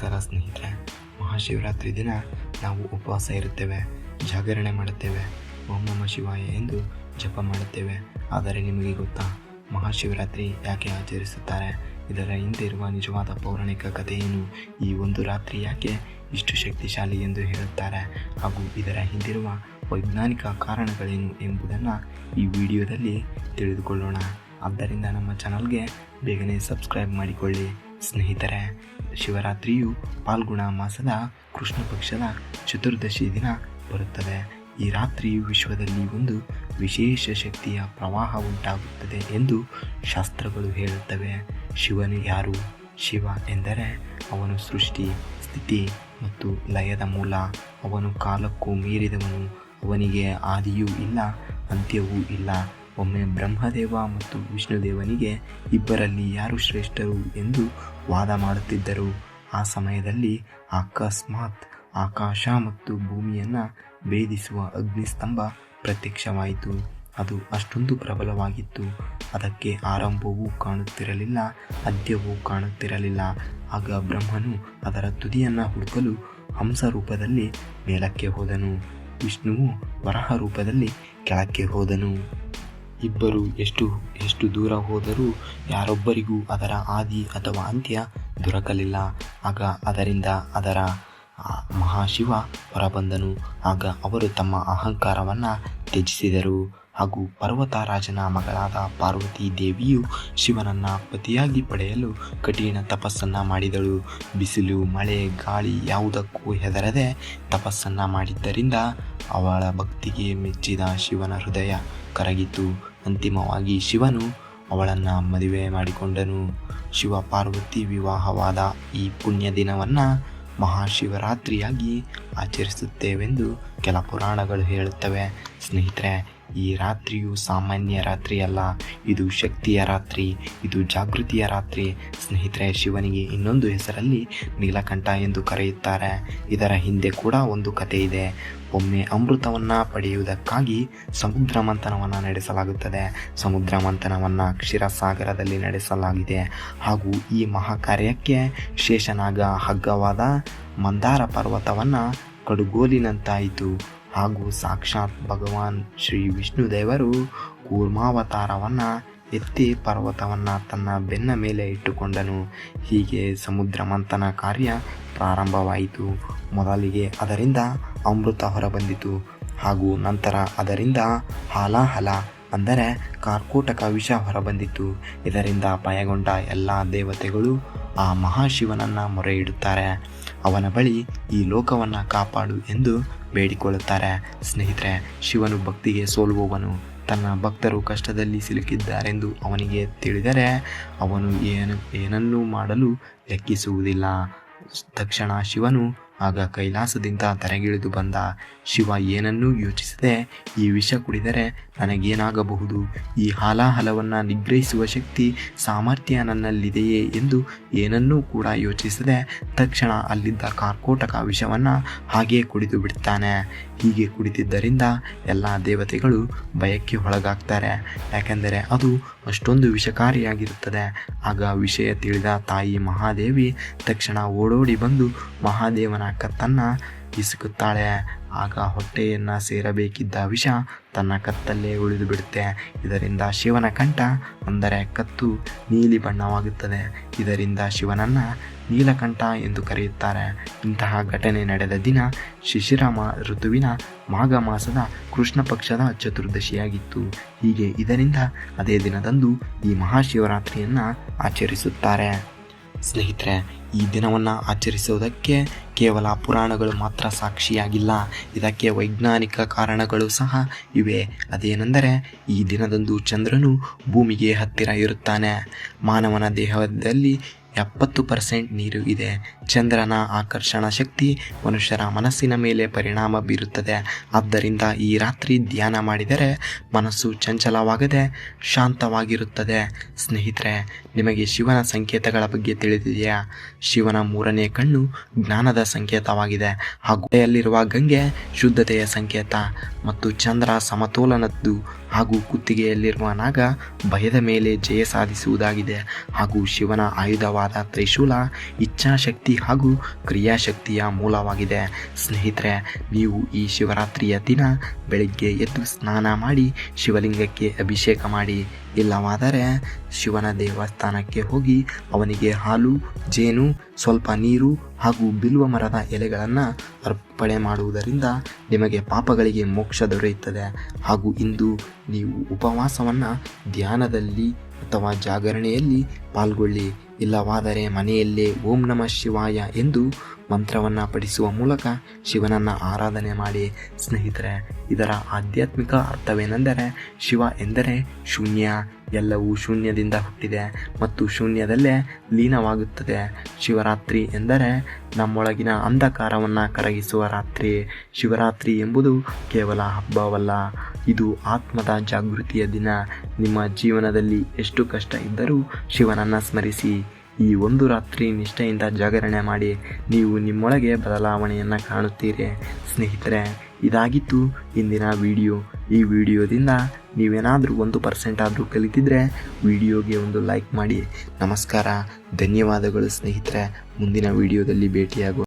ನಮಸ್ಕಾರ ಸ್ನೇಹಿತರೆ. ಮಹಾಶಿವರಾತ್ರಿ ದಿನ ನಾವು ಉಪವಾಸ ಇರುತ್ತೇವೆ, ಜಾಗರಣೆ ಮಾಡುತ್ತೇವೆ, ಓಂ ನಮಃ ಶಿವಾಯ ಎಂದು ಜಪ ಮಾಡುತ್ತೇವೆ. ಆದರೆ ನಿಮಗೆ ಗೊತ್ತಾ, ಮಹಾಶಿವರಾತ್ರಿ ಯಾಕೆ ಆಚರಿಸುತ್ತಾರೆ? ಇದರ ಹಿಂದೆ ಇರುವ ನಿಜವಾದ ಪೌರಾಣಿಕ ಕಥೆಯೇನು? ಈ ಒಂದು ರಾತ್ರಿ ಯಾಕೆ ಇಷ್ಟು ಶಕ್ತಿಶಾಲಿ ಎಂದು ಹೇಳುತ್ತಾರೆ ಹಾಗೂ ಇದರ ಹಿಂದಿರುವ ವೈಜ್ಞಾನಿಕ ಕಾರಣಗಳೇನು ಎಂಬುದನ್ನು ಈ ವಿಡಿಯೋದಲ್ಲಿ ತಿಳಿದುಕೊಳ್ಳೋಣ. ಆದ್ದರಿಂದ ನಮ್ಮ ಚಾನಲ್ಗೆ ಬೇಗನೆ ಸಬ್ಸ್ಕ್ರೈಬ್ ಮಾಡಿಕೊಳ್ಳಿ. ಸ್ನೇಹಿತರೆ, ಶಿವರಾತ್ರಿಯು ಫಾಲ್ಗುಣ ಮಾಸದ ಕೃಷ್ಣ ಪಕ್ಷದ ಚತುರ್ದಶಿ ದಿನ ಬರುತ್ತದೆ. ಈ ರಾತ್ರಿಯು ವಿಶ್ವದಲ್ಲಿ ಒಂದು ವಿಶೇಷ ಶಕ್ತಿಯ ಪ್ರವಾಹ ಉಂಟಾಗುತ್ತದೆ ಎಂದು ಶಾಸ್ತ್ರಗಳು ಹೇಳುತ್ತವೆ. ಶಿವನು ಯಾರು? ಶಿವ ಎಂದರೆ ಅವನು ಸೃಷ್ಟಿ, ಸ್ಥಿತಿ ಮತ್ತು ಲಯದ ಮೂಲ. ಅವನು ಕಾಲಕ್ಕೂ ಮೀರಿದವನು. ಅವನಿಗೆ ಆದಿಯೂ ಇಲ್ಲ, ಅಂತ್ಯವೂ ಇಲ್ಲ. ಒಮ್ಮೆ ಬ್ರಹ್ಮದೇವ ಮತ್ತು ವಿಷ್ಣುದೇವನಿಗೆ ಇಬ್ಬರಲ್ಲಿ ಯಾರು ಶ್ರೇಷ್ಠರು ಎಂದು ವಾದ ಮಾಡುತ್ತಿದ್ದರು. ಆ ಸಮಯದಲ್ಲಿ ಅಕಸ್ಮಾತ್ ಆಕಾಶ ಮತ್ತು ಭೂಮಿಯನ್ನು ಭೇದಿಸುವ ಅಗ್ನಿಸ್ತಂಭ ಪ್ರತ್ಯಕ್ಷವಾಯಿತು. ಅದು ಅಷ್ಟೊಂದು ಪ್ರಬಲವಾಗಿತ್ತು, ಅದಕ್ಕೆ ಆರಂಭವೂ ಕಾಣುತ್ತಿರಲಿಲ್ಲ, ಅಂತ್ಯವೂ ಕಾಣುತ್ತಿರಲಿಲ್ಲ. ಆಗ ಬ್ರಹ್ಮನು ಅದರ ತುದಿಯನ್ನು ಹುಡುಕಲು ಹಂಸ ರೂಪದಲ್ಲಿ ಮೇಲಕ್ಕೆ ಹೋದನು. ವಿಷ್ಣುವು ವರಹ ರೂಪದಲ್ಲಿ ಕೆಳಕ್ಕೆ ಹೋದನು. ಇಬ್ಬರು ಎಷ್ಟು ದೂರ ಹೋದರೂ ಯಾರೊಬ್ಬರಿಗೂ ಅದರ ಆದಿ ಅಥವಾ ಅಂತ್ಯ ದೊರಕಲಿಲ್ಲ. ಆಗ ಅದರಿಂದ ಅದರ ಮಹಾಶಿವ ಹೊರಬಂದನು. ಆಗ ಅವರು ತಮ್ಮ ಅಹಂಕಾರವನ್ನು ತ್ಯಜಿಸಿದರು ಹಾಗೂ ಪರ್ವತರಾಜನ ಮಗಳಾದ ಪಾರ್ವತಿ ದೇವಿಯು ಶಿವನನ್ನು ಪತಿಯಾಗಿ ಪಡೆಯಲು ಕಠಿಣ ತಪಸ್ಸನ್ನು ಮಾಡಿದಳು. ಬಿಸಿಲು, ಮಳೆ, ಗಾಳಿ ಯಾವುದಕ್ಕೂ ಹೆದರದೆ ತಪಸ್ಸನ್ನು ಮಾಡಿದ್ದರಿಂದ ಅವಳ ಭಕ್ತಿಗೆ ಮೆಚ್ಚಿದ ಶಿವನ ಹೃದಯ ಕರಗಿತು. ಅಂತಿಮವಾಗಿ ಶಿವನು ಅವಳನ್ನು ಮದುವೆ ಮಾಡಿಕೊಂಡನು. ಶಿವ ಪಾರ್ವತಿ ವಿವಾಹವಾದ ಈ ಪುಣ್ಯ ದಿನವನ್ನು ಮಹಾಶಿವರಾತ್ರಿಯಾಗಿ ಆಚರಿಸುತ್ತೇವೆಂದು ಕೆಲ ಪುರಾಣಗಳು ಹೇಳುತ್ತವೆ. ಸ್ನೇಹಿತರೆ, ಈ ರಾತ್ರಿಯು ಸಾಮಾನ್ಯ ರಾತ್ರಿಯಲ್ಲ, ಇದು ಶಕ್ತಿಯ ರಾತ್ರಿ, ಇದು ಜಾಗೃತಿಯ ರಾತ್ರಿ. ಸ್ನೇಹಿತರೆ, ಶಿವನಿಗೆ ಇನ್ನೊಂದು ಹೆಸರಲ್ಲಿ ನೀಲಕಂಠ ಎಂದು ಕರೆಯುತ್ತಾರೆ. ಇದರ ಹಿಂದೆ ಕೂಡ ಒಂದು ಕಥೆ ಇದೆ. ಒಮ್ಮೆ ಅಮೃತವನ್ನು ಪಡೆಯುವುದಕ್ಕಾಗಿ ಸಮುದ್ರ ಮಂಥನವನ್ನು ನಡೆಸಲಾಗುತ್ತದೆ. ಸಮುದ್ರ ಮಂಥನವನ್ನು ಕ್ಷೀರಸಾಗರದಲ್ಲಿ ನಡೆಸಲಾಗಿದೆ ಹಾಗೂ ಈ ಮಹಾಕಾರ್ಯಕ್ಕೆ ಶೇಷನಾಗ ಹಗ್ಗವಾದ ಮಂದಾರ ಪರ್ವತವನ್ನು ಕಡುಗೋಲಿನಂತಾಯಿತು ಹಾಗೂ ಸಾಕ್ಷಾತ್ ಭಗವಾನ್ ಶ್ರೀ ವಿಷ್ಣುದೇವರು ಕೂರ್ಮಾವತಾರವನ್ನು ಎತ್ತಿ ಪರ್ವತವನ್ನು ತನ್ನ ಬೆನ್ನ ಮೇಲೆ ಇಟ್ಟುಕೊಂಡನು. ಹೀಗೆ ಸಮುದ್ರ ಮಂಥನ ಕಾರ್ಯ ಪ್ರಾರಂಭವಾಯಿತು. ಮೊದಲಿಗೆ ಅದರಿಂದ ಅಮೃತ ಹೊರಬಂದಿತು ಹಾಗೂ ನಂತರ ಅದರಿಂದ ಹಾಲಾಹಲ ಅಂದರೆ ಕಾರ್ಕೋಟಕ ವಿಷ ಹೊರಬಂದಿತು. ಇದರಿಂದ ಭಯಗೊಂಡ ಎಲ್ಲ ದೇವತೆಗಳು ಆ ಮಹಾಶಿವನನ್ನು ಮೊರೆ ಇಡುತ್ತಾರೆ. ಅವನ ಬಳಿ ಈ ಲೋಕವನ್ನು ಕಾಪಾಡು ಎಂದು ಬೇಡಿಕೊಳ್ಳುತ್ತಾರೆ. ಸ್ನೇಹಿತರೆ, ಶಿವನು ಭಕ್ತಿಗೆ ಸೋಲುವವನು. ತನ್ನ ಭಕ್ತರು ಕಷ್ಟದಲ್ಲಿ ಸಿಲುಕಿದ್ದಾರೆಂದು ಅವನಿಗೆ ತಿಳಿದರೆ ಅವನು ಏನನ್ನೂ ಮಾಡಲು ಲೆಕ್ಕಿಸುವುದಿಲ್ಲ. ತಕ್ಷಣ ಶಿವನು ಆಗ ಕೈಲಾಸದಿಂದ ಧರೆಗಿಳಿದು ಬಂದ. ಶಿವ ಏನನ್ನೂ ಯೋಚಿಸದೆ, ಈ ವಿಷ ಕುಡಿದರೆ ನನಗೇನಾಗಬಹುದು? ಈ ಹಾಲಾಹಲವನ್ನು ನಿಗ್ರಹಿಸುವ ಶಕ್ತಿ, ಸಾಮರ್ಥ್ಯ ನನ್ನಲ್ಲಿದೆಯೇ ಎಂದು ಏನನ್ನೂ ಕೂಡ ಯೋಚಿಸದೆ ತಕ್ಷಣ ಅಲ್ಲಿದ್ದ ಕಾರ್ಕೋಟಕ ವಿಷವನ್ನು ಹಾಗೇ ಕುಡಿದು ಬಿಡ್ತಾನೆ. ಹೀಗೆ ಕುಡಿದಿದ್ದರಿಂದ ಎಲ್ಲ ದೇವತೆಗಳು ಭಯಕ್ಕೆ ಒಳಗಾಗ್ತಾರೆ, ಯಾಕೆಂದರೆ ಅದು ಅಷ್ಟೊಂದು ವಿಷಕಾರಿಯಾಗಿರುತ್ತದೆ. ಆಗ ವಿಷಯ ತಿಳಿದ ತಾಯಿ ಮಹಾದೇವಿ ತಕ್ಷಣ ಓಡೋಡಿ ಬಂದು ಮಹಾದೇವನ ಕತ್ತನ್ನು ಇಸುಕುತ್ತಾಳೆ. ಆಗ ಹೊಟ್ಟೆಯನ್ನು ಸೇರಬೇಕಿದ್ದ ವಿಷ ತನ್ನ ಕತ್ತಲ್ಲೇ ಉಳಿದು ಬಿಡುತ್ತೆ. ಇದರಿಂದ ಶಿವನ ಕಂಠ ಅಂದರೆ ಕತ್ತು ನೀಲಿ ಬಣ್ಣವಾಗುತ್ತದೆ. ಇದರಿಂದ ಶಿವನನ್ನು ನೀಲಕಂಠ ಎಂದು ಕರೆಯುತ್ತಾರೆ. ಇಂತಹ ಘಟನೆ ನಡೆದ ದಿನ ಶಿಶಿರ ಋತುವಿನ ಮಾಘ ಮಾಸದ ಕೃಷ್ಣ ಪಕ್ಷದ ಚತುರ್ದಶಿಯಾಗಿತ್ತು. ಹೀಗೆ ಇದರಿಂದ ಅದೇ ದಿನದಂದು ಈ ಮಹಾಶಿವರಾತ್ರಿಯನ್ನು ಆಚರಿಸುತ್ತಾರೆ. ಸ್ನೇಹಿತರೆ, ಈ ದಿನವನ್ನು ಆಚರಿಸುವುದಕ್ಕೆ ಕೇವಲ ಪುರಾಣಗಳು ಮಾತ್ರ ಸಾಕ್ಷಿಯಾಗಿಲ್ಲ, ಇದಕ್ಕೆ ವೈಜ್ಞಾನಿಕ ಕಾರಣಗಳು ಸಹ ಇವೆ. ಅದೇನೆಂದರೆ, ಈ ದಿನದಂದು ಚಂದ್ರನು ಭೂಮಿಗೆ ಹತ್ತಿರ ಇರುತ್ತಾನೆ. ಮಾನವನ ದೇಹದಲ್ಲಿ 70% ನೀರು ಇದೆ. ಚಂದ್ರನ ಆಕರ್ಷಣಾ ಶಕ್ತಿ ಮನುಷ್ಯರ ಮನಸ್ಸಿನ ಮೇಲೆ ಪರಿಣಾಮ ಬೀರುತ್ತದೆ. ಆದ್ದರಿಂದ ಈ ರಾತ್ರಿ ಧ್ಯಾನ ಮಾಡಿದರೆ ಮನಸ್ಸು ಚಂಚಲವಾಗದೆ ಶಾಂತವಾಗಿರುತ್ತದೆ. ಸ್ನೇಹಿತರೆ, ನಿಮಗೆ ಶಿವನ ಸಂಕೇತಗಳ ಬಗ್ಗೆ ತಿಳಿದಿದೆಯಾ? ಶಿವನ 3ನೇ ಕಣ್ಣು ಜ್ಞಾನದ ಸಂಕೇತವಾಗಿದೆ ಹಾಗೂ ಅಲ್ಲಿರುವ ಗಂಗೆ ಶುದ್ಧತೆಯ ಸಂಕೇತ. ಮತ್ತು ಚಂದ್ರ ಸಮತೋಲನದ್ದು ಹಾಗೂ ಕುತ್ತಿಗೆಯಲ್ಲಿರುವ ನಾಗ ಭಯದ ಮೇಲೆ ಜಯ ಸಾಧಿಸುವುದಾಗಿದೆ. ಹಾಗೂ ಶಿವನ ಆಯುಧವಾದ ತ್ರಿಶೂಲ ಇಚ್ಛಾಶಕ್ತಿ ಹಾಗೂ ಕ್ರಿಯಾಶಕ್ತಿಯ ಮೂಲವಾಗಿದೆ. ಸ್ನೇಹಿತರೆ, ನೀವು ಈ ಶಿವರಾತ್ರಿಯ ದಿನ ಬೆಳಿಗ್ಗೆ ಎದ್ದು ಸ್ನಾನ ಮಾಡಿ ಶಿವಲಿಂಗಕ್ಕೆ ಅಭಿಷೇಕ ಮಾಡಿ, ಇಲ್ಲವಾದರೆ ಶಿವನ ದೇವಸ್ಥಾನಕ್ಕೆ ಹೋಗಿ ಅವನಿಗೆ ಹಾಲು, ಜೇನು, ಸ್ವಲ್ಪ ನೀರು ಹಾಗೂ ಬಿಲ್ವ ಮರದ ಎಲೆಗಳನ್ನು ಅರ್ಪಣೆ ಮಾಡುವುದರಿಂದ ನಿಮಗೆ ಪಾಪಗಳಿಗೆ ಮೋಕ್ಷ ದೊರೆಯುತ್ತದೆ. ಹಾಗೂ ಇಂದು ನೀವು ಉಪವಾಸವನ್ನು ಧ್ಯಾನದಲ್ಲಿ ಅಥವಾ ಜಾಗರಣೆಯಲ್ಲಿ ಪಾಲ್ಗೊಳ್ಳಿ, ಇಲ್ಲವಾದರೆ ಮನೆಯಲ್ಲೇ ಓಂ ನಮಃ ಶಿವಾಯ ಎಂದು ಮಂತ್ರವನ್ನು ಪಠಿಸುವ ಮೂಲಕ ಶಿವನನ್ನು ಆರಾಧನೆ ಮಾಡಿ. ಸ್ನೇಹಿತರೆ, ಇದರ ಆಧ್ಯಾತ್ಮಿಕ ಅರ್ಥವೇನೆಂದರೆ ಶಿವ ಎಂದರೆ ಶೂನ್ಯ, ಎಲ್ಲವೂ ಶೂನ್ಯದಿಂದ ಹುಟ್ಟಿದೆ ಮತ್ತು ಶೂನ್ಯದಲ್ಲೇ ಲೀನವಾಗುತ್ತದೆ. ಶಿವರಾತ್ರಿ ಎಂದರೆ ನಮ್ಮೊಳಗಿನ ಅಂಧಕಾರವನ್ನು ಕರಗಿಸುವ ರಾತ್ರಿ. ಶಿವರಾತ್ರಿ ಎಂಬುದು ಕೇವಲ ಹಬ್ಬವಲ್ಲ, ಇದು ಆತ್ಮದ ಜಾಗೃತಿಯ ದಿನ. ನಿಮ್ಮ ಜೀವನದಲ್ಲಿ ಎಷ್ಟು ಕಷ್ಟ ಇದ್ದರೂ ಶಿವನನ್ನು ಸ್ಮರಿಸಿ. ಈ ಒಂದು ರಾತ್ರಿ ನಿಷ್ಠೆಯಿಂದ ಜಾಗರಣೆ ಮಾಡಿ, ನೀವು ನಿಮ್ಮೊಳಗೆ ಬದಲಾವಣೆಯನ್ನು ಕಾಣುತ್ತೀರಿ. ಸ್ನೇಹಿತರೆ, ಇದಾಗಿತ್ತು ಇಂದಿನ ವಿಡಿಯೋ. ಈ ವಿಡಿಯೋದಿಂದ ನೀವೇನಾದರೂ 1% ಆದರೂ ಕಲಿತಿದ್ರೆ ವಿಡಿಯೋಗೆ ಒಂದು ಲೈಕ್ ಮಾಡಿ. ನಮಸ್ಕಾರ, ಧನ್ಯವಾದಗಳು ಸ್ನೇಹಿತರೆ. ಮುಂದಿನ ವಿಡಿಯೋದಲ್ಲಿ ಭೇಟಿಯಾಗುವ